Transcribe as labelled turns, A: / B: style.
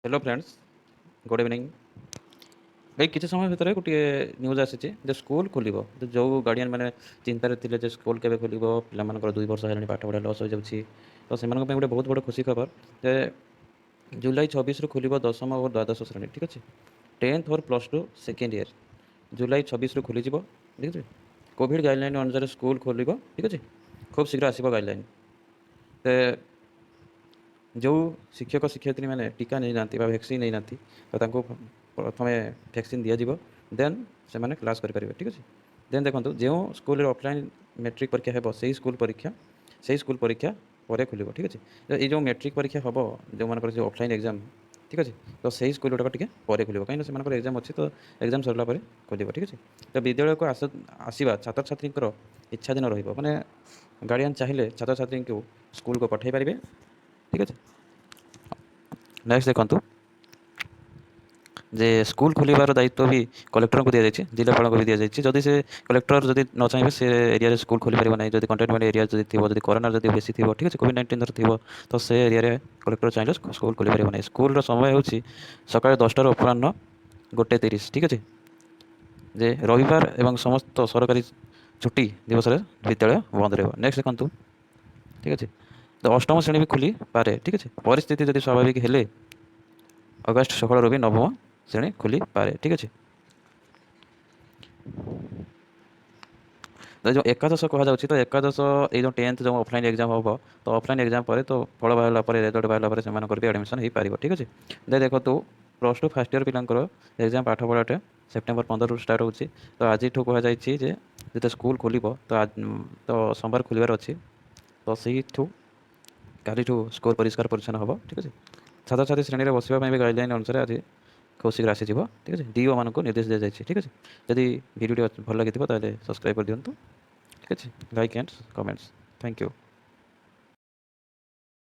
A: Hello friends good evening भाई किसी समय भितर गोटे न्यूज आसी स्कूल खोल जो गार्डियन मैंने चिंतार थे स्कूल के खोल पे 2 वर्ष है पाठ पढ़ा लस हो जाऊँगी तो से गोटे बहुत बड़ खुशी खबर जे जुलाई 26 खोल दशम और द्वादश श्रेणी ठीक अच्छे 10th और +2 सेकेंड ईयर जुलाई 26 खोल ठीक है कोविड गाइडलाइन अनुसार स्कूल खोल ठीक अच्छे खूब शीघ्र आसो गाइडलाइन तो जो शिक्षक शिक्षयित्री मैंने टीका नहीं ना वैक्सीन नहीं ना तो प्रथम वैक्सीन दिज्व देन से मैंने क्लास करेंगे ठीक अच्छे देन देखो जो स्कूल ऑफलाइन मैट्रिक परीक्षा है से स्कूल परीक्षा पर खोल ठीक अच्छे ये जो मैट्रिक परीक्षा हम जो मान ऑफलाइन एग्जाम ठीक अच्छे तो सही स्कूल गुड़ाक टे खोल कहीं से एग्जाम अच्छे तो एग्जाम सरला खोल ठीक अच्छे तो विद्यालय को आसवा छात्र छात्री इच्छा दिन रही गार्डियन चाहिए छात्र छात्री को स्कूल को पठे पारे ठीक अच्छे नेक्स्ट देखो जे स्कूल खोलिबार दायित्व भी कलेक्टर को दि जाए जिलापाल को भी दि जाए जदि से कलेक्टर जदि न चाहिए से एरिया स्कूल खोल पार ना जब कंटेनमेंट एरिया जब थी जब कोरोना जब बेसी थी ठीक है कोविड-19 थी तो से एरिया कलेक्टर चाहिए स्कूल खोल पार ना स्कूल समय हूँ सका 10 अपराह 1:30 ठीक अच्छे जे रविवार एवं समस्त सरकारी छुट्टी दिवस विद्यालय बंद रहा नेक्स्ट देखो ठीक अच्छे तो अष्टम श्रेणी भी खोली पारे ठीक अच्छे परिस्थिति जब स्वाभाविक हेले अगस्ट 16 भी नवम श्रेणी खोली पारे ठीक अच्छे तो जो एकादश कहुच्छे तो एकादश ये जो 10th जो ऑफलाइन एग्जाम हम तो ऑफलाइन एग्जाम पर तो फल बाहर रिजल्ट बाहर से भी एडमिशन हो पार ठीक अच्छे देखो तो +2 फर्स्ट ईयर पिलांकर एग्जाम पाठ पढ़ाटे सेप्टेम्बर 15 स्टार्ट होची तो आज कहुई जो स्कूल खोल तो सोमवार खोलार अच्छी तो सही काली स्कूल परिष्कार परिच्छन्न हम ठीक अच्छे छात्र छात्री श्रेणी में बसवा भी गाइडलाइन अनुसार आज खूब शीघ्र आसीज ठीक अच्छे डीओ मान को निर्देश दी जाए ठीक अच्छे जदि वीडियो भल लगी सब्सक्राइब कर दिंतु ठीक अच्छे like and comments thank you.